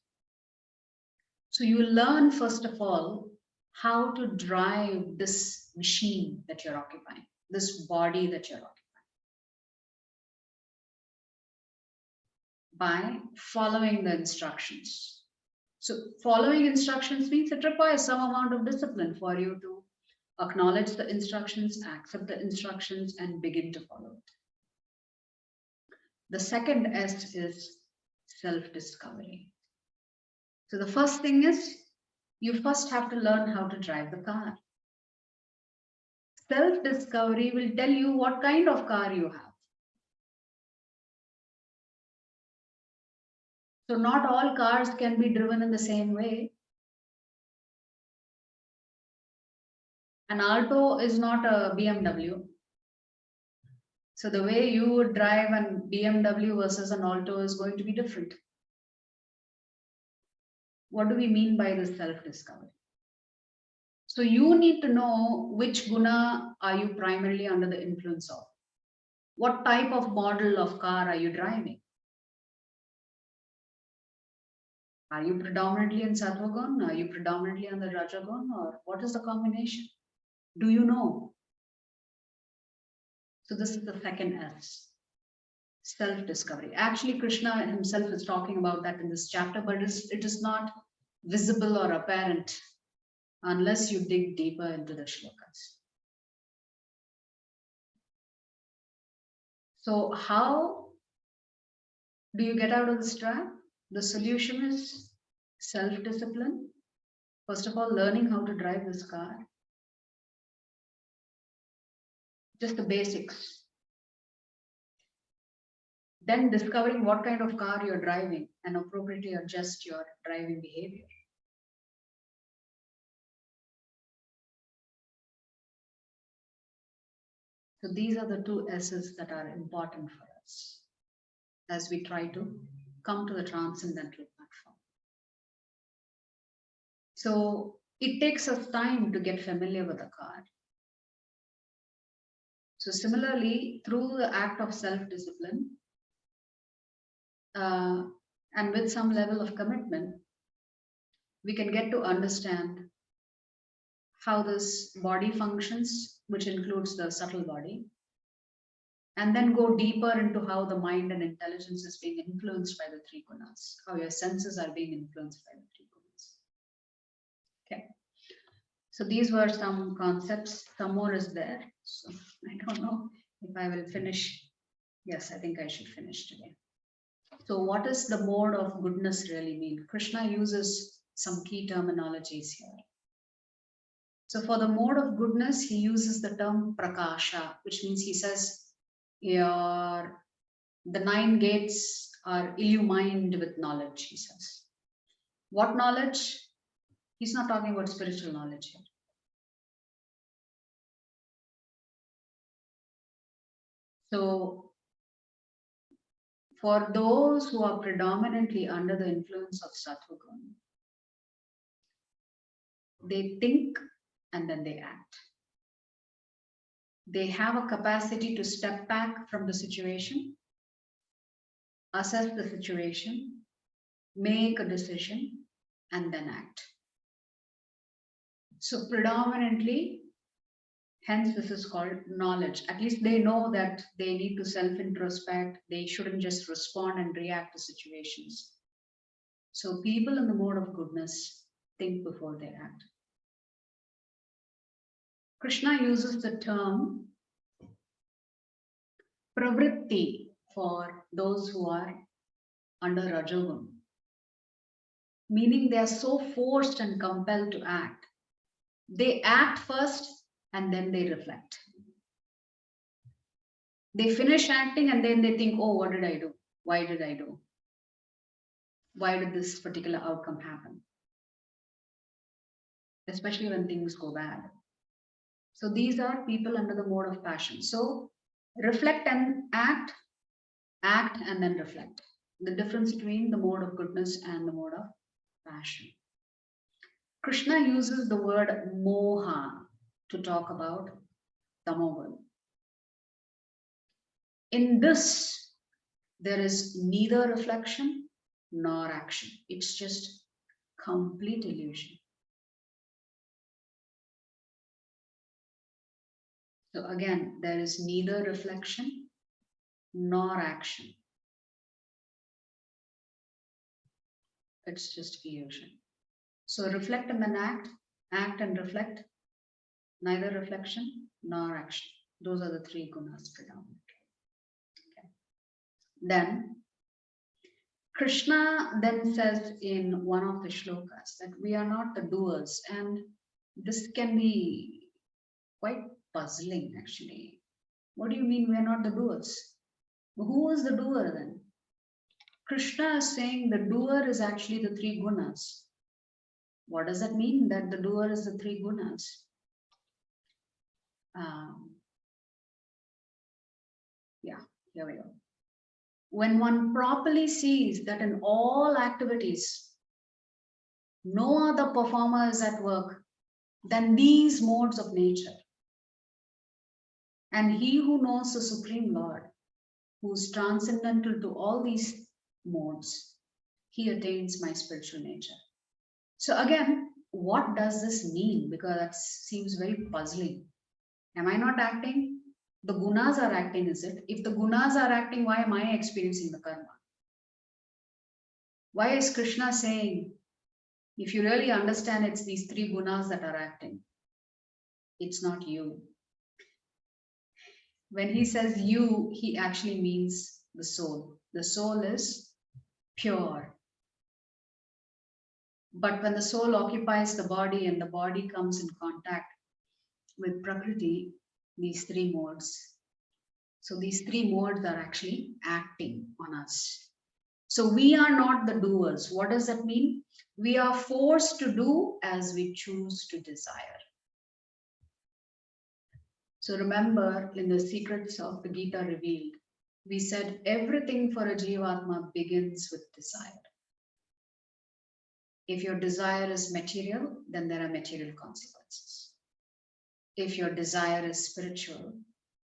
So you learn, first of all, how to drive this machine that you're occupying, this body that you're occupying, by following the instructions. So following instructions means it requires some amount of discipline for you to acknowledge the instructions, accept the instructions, and begin to follow it. The second S is self-discovery. So the first thing is, you first have to learn how to drive the car. Self-discovery will tell you what kind of car you have. So not all cars can be driven in the same way. An Alto is not a BMW. So the way you would drive a BMW versus an Alto is going to be different. What do we mean by this self-discovery? So you need to know which guna are you primarily under the influence of. What type of model of car are you driving? Are you predominantly in Sattvagun? Are you predominantly on the Rajagun? Or what is the combination? Do you know? So this is the second S, self-discovery. Actually, Krishna himself is talking about that in this chapter, but it is not visible or apparent unless you dig deeper into the shlokas. So how do you get out of this trap? The solution is self-discipline. First of all, learning how to drive this car. Just the basics. Then discovering what kind of car you're driving and appropriately adjust your driving behavior. So these are the two S's that are important for us as we try to come to the transcendental platform. So it takes us time to get familiar with the car. So similarly, through the act of self-discipline and with some level of commitment, we can get to understand how this body functions, which includes the subtle body, and then go deeper into how the mind and intelligence is being influenced by the three gunas, how your senses are being influenced by the three gunas. Okay. So these were some concepts. Some more is there. So I don't know if I will finish. Yes, I think I should finish today. So what does the mode of goodness really mean? Krishna uses some key terminologies here. So for the mode of goodness, he uses the term prakasha, which means he says, the 9 gates are illumined with knowledge, he says. What knowledge? He's not talking about spiritual knowledge here. So for those who are predominantly under the influence of Sattva-guna, they think and then they act. They have a capacity to step back from the situation, assess the situation, make a decision, and then act. So predominantly, hence this is called knowledge. At least they know that they need to self-introspect. They shouldn't just respond and react to situations. So people in the mode of goodness think before they act. Krishna uses the term pravritti for those who are under Rajogun, meaning they are so forced and compelled to act. They act first and then they reflect. They finish acting and then they think, oh, what did I do? Why did I do? Why did this particular outcome happen? Especially when things go bad. So these are people under the mode of passion. So reflect and act and then reflect. The difference between the mode of goodness and the mode of passion. Krishna uses the word moha to talk about tamogun. In this, there is neither reflection nor action. It's just complete illusion. So again, there is neither reflection nor action. It's just illusion. So reflect and then act and reflect, neither reflection nor action. Those are the 3 gunas predominantly. Okay. Then Krishna then says in one of the shlokas that we are not the doers, and this can be quite puzzling actually. What do you mean we are not the doers? Who is the doer then? Krishna is saying the doer is actually the 3 gunas. What does that mean, that the doer is the 3 gunas? Yeah, here we go. When one properly sees that in all activities, no other performer is at work than these modes of nature, and he who knows the Supreme Lord, who is transcendental to all these modes, he attains my spiritual nature. So again, what does this mean? Because that seems very puzzling. Am I not acting? The gunas are acting, is it? If the gunas are acting, why am I experiencing the karma? Why is Krishna saying, if you really understand, it's these 3 gunas that are acting? It's not you. When he says you, he actually means the soul. The soul is pure. But when the soul occupies the body and the body comes in contact with Prakriti, these 3 modes. So these 3 modes are actually acting on us. So we are not the doers. What does that mean? We are forced to do as we choose to desire. So remember, in the secrets of the Gita revealed, we said everything for a Jivatma begins with desire. If your desire is material, then there are material consequences. If your desire is spiritual,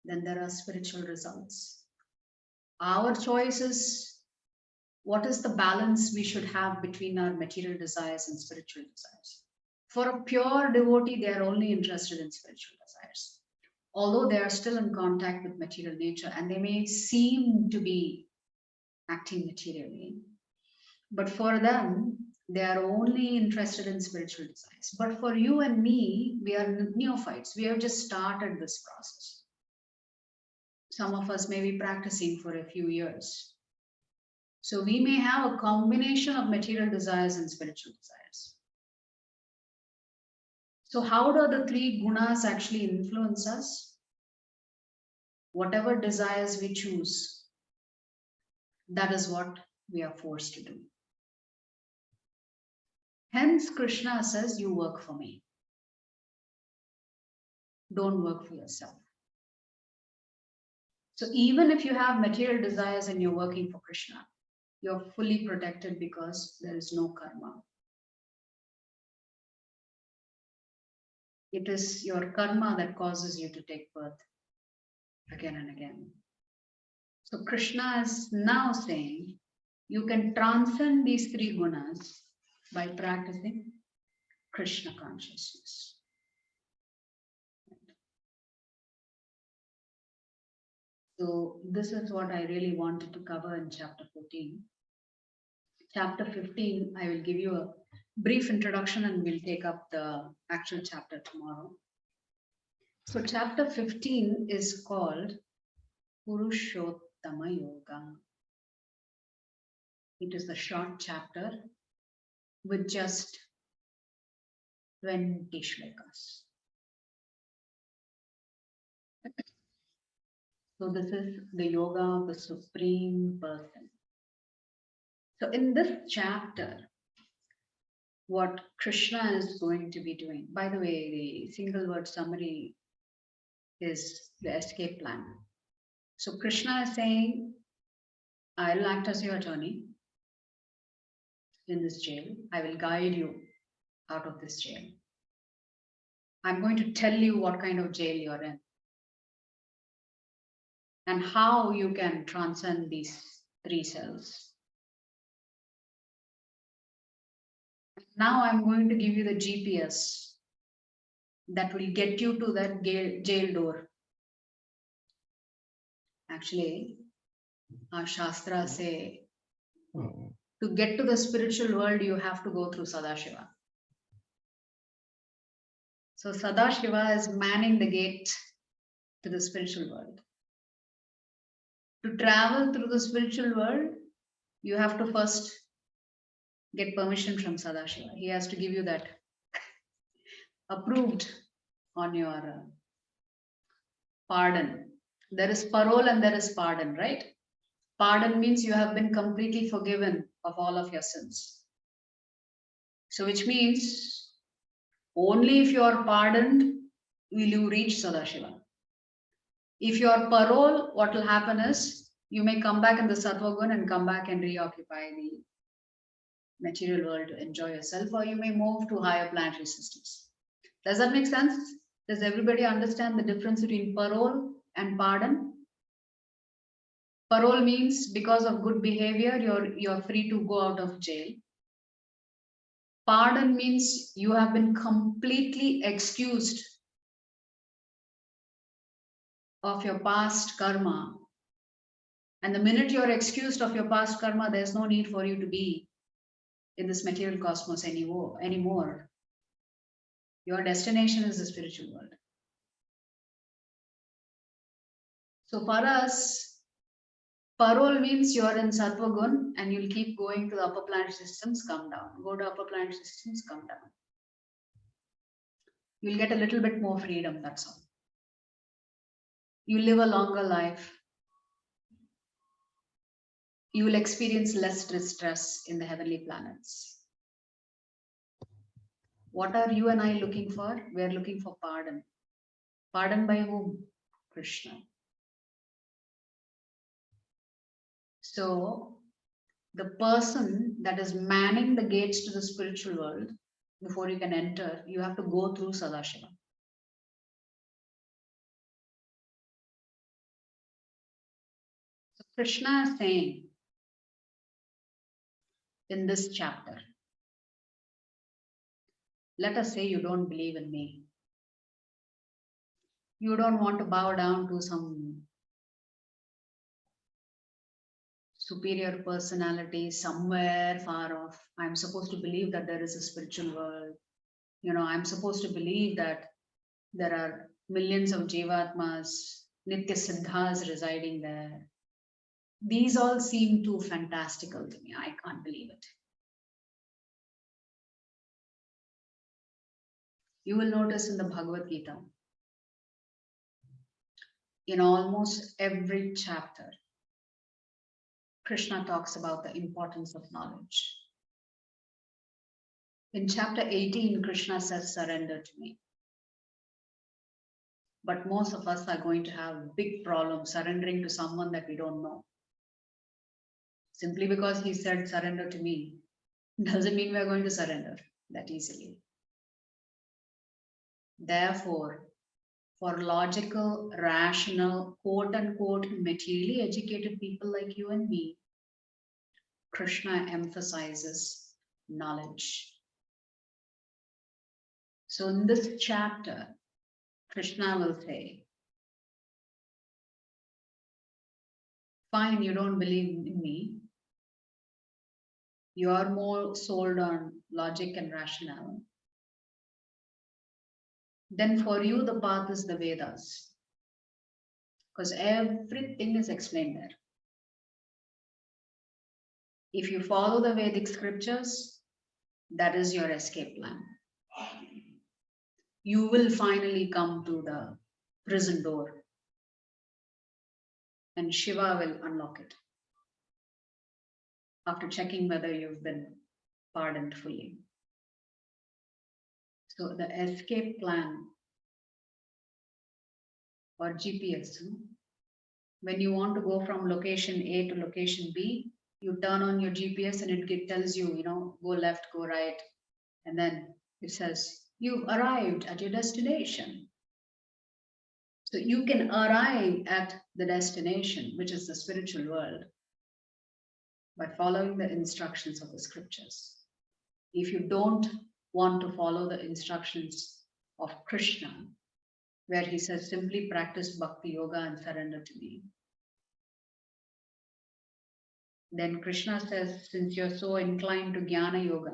then there are spiritual results. Our choice is what is the balance we should have between our material desires and spiritual desires. For a pure devotee, they are only interested in spiritual desires. Although they are still in contact with material nature and they may seem to be acting materially, but for them, they are only interested in spiritual desires. But for you and me, we are neophytes. We have just started this process. Some of us may be practicing for a few years. So we may have a combination of material desires and spiritual desires. So how do the three gunas actually influence us? Whatever desires we choose, that is what we are forced to do. Hence, Krishna says, you work for me. Don't work for yourself. So even if you have material desires and you're working for Krishna, you're fully protected because there is no karma. It is your karma that causes you to take birth again and again. So Krishna is now saying, you can transcend these three gunas by practicing Krishna consciousness. So this is what I really wanted to cover in chapter 14. Chapter 15, I will give you a brief introduction and we'll take up the actual chapter tomorrow. So chapter 15 is called Purushottama Yoga. It is a short chapter with just 20 shlokas. So this is the yoga of the Supreme Person. So in this chapter, what Krishna is going to be doing, by the way, the single word summary is the escape plan. So Krishna is saying, I will act as your attorney in this jail. I will guide you out of this jail. I'm going to tell you what kind of jail you're in and how you can transcend these three cells. Now I'm going to give you the GPS that will get you to that jail door. Actually, our Shastras say, to get to the spiritual world, you have to go through Sadashiva. So Sadashiva is manning the gate to the spiritual world. To travel through the spiritual world, you have to first get permission from Sadashiva. He has to give you that approved on your pardon. There is parole and there is pardon, right? Pardon means you have been completely forgiven of all of your sins. So which means only if you are pardoned will you reach Sadashiva. If you are parole, what will happen is you may come back in the Sattva Gun and come back and reoccupy the material world to enjoy yourself, or you may move to higher planetary systems. Does that make sense? Does everybody understand the difference between parole and pardon? Parole means because of good behavior, you're free to go out of jail. Pardon means you have been completely excused of your past karma. And the minute you're excused of your past karma, there's no need for you to be in this material cosmos anymore. Your destination is the spiritual world. So for us, parole means you're in Sattva Gun and you'll keep going to the upper planet systems, come down. Go to upper planet systems, come down. You'll get a little bit more freedom, that's all. You live a longer life. You will experience less distress in the heavenly planets. What are you and I looking for? We are looking for pardon. Pardon by whom? Krishna. So the person that is manning the gates to the spiritual world, before you can enter, you have to go through Sadashiva. So Krishna is saying in this chapter, Let us say you don't believe in me. You don't want to bow down to some superior personality somewhere far off. I'm supposed to believe that there is a spiritual world. I'm supposed to believe that there are millions of jivatmas, nitya siddhas residing there. These all seem too fantastical to me. I can't believe it. You will notice in the Bhagavad Gita, in almost every chapter, Krishna talks about the importance of knowledge. In chapter 18, Krishna says, surrender to me. But most of us are going to have big problems surrendering to someone that we don't know. Simply because he said, surrender to me, doesn't mean we are going to surrender that easily. Therefore, for logical, rational, quote unquote, materially educated people like you and me, Krishna emphasizes knowledge. So in this chapter, Krishna will say, fine, you don't believe in me. You are more sold on logic and rationale. Then for you, the path is the Vedas. Because everything is explained there. If you follow the Vedic scriptures, that is your escape plan. You will finally come to the prison door and Shiva will unlock it after checking whether you've been pardoned fully. So the escape plan or GPS, when you want to go from location A to location B, you turn on your GPS and it tells you, go left, go right. And then it says, you've arrived at your destination. So you can arrive at the destination, which is the spiritual world, by following the instructions of the scriptures. If you don't want to follow the instructions of Krishna, where he says, simply practice bhakti yoga and surrender to me, then Krishna says, since you're so inclined to jnana yoga,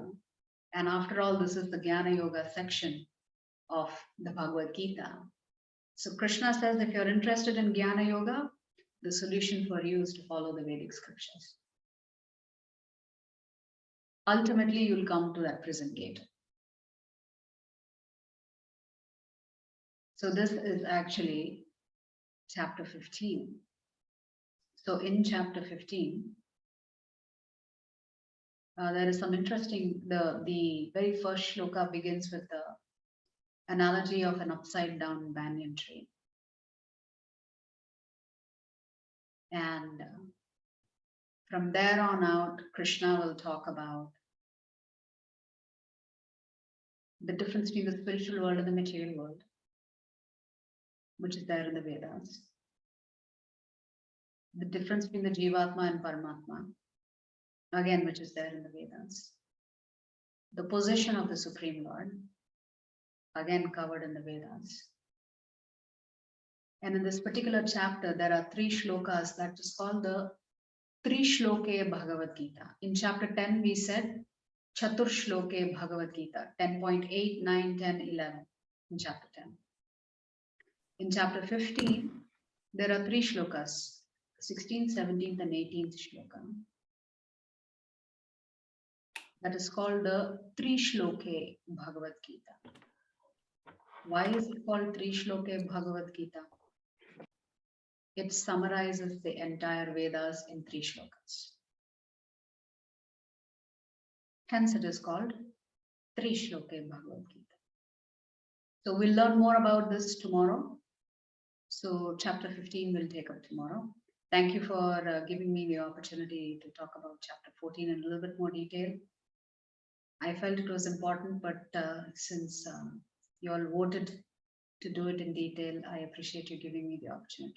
and after all, this is the jnana yoga section of the Bhagavad Gita. So Krishna says, if you're interested in jnana yoga, the solution for you is to follow the Vedic scriptures. Ultimately, you'll come to that prison gate. So this is actually chapter 15. So in chapter 15, there is some interesting, the very first shloka begins with the analogy of an upside down banyan tree. And from there on out, Krishna will talk about the difference between the spiritual world and the material world, which is there in the Vedas. The difference between the Jivatma and Paramatma, again, which is there in the Vedas. The position of the Supreme Lord, again covered in the Vedas. And in this particular chapter, there are 3 shlokas that is called the Shloke Bhagavad Gita. In chapter 10, we said Chatur Shloke Bhagavad Gita, 10.8, 9, 10, 11 in chapter 10. In chapter 15, there are 3 shlokas, 16th, 17th, and 18th shloka. That is called the Shloke Bhagavad Gita. Why is it called Shloke Bhagavad Gita? It summarizes the entire Vedas in 3 shlokas. Hence it is called Shloke Bhagavad Gita. So we'll learn more about this tomorrow. So chapter 15 will take up tomorrow. Thank you for giving me the opportunity to talk about chapter 14 in a little bit more detail. I felt it was important, but since you all voted to do it in detail, I appreciate you giving me the opportunity.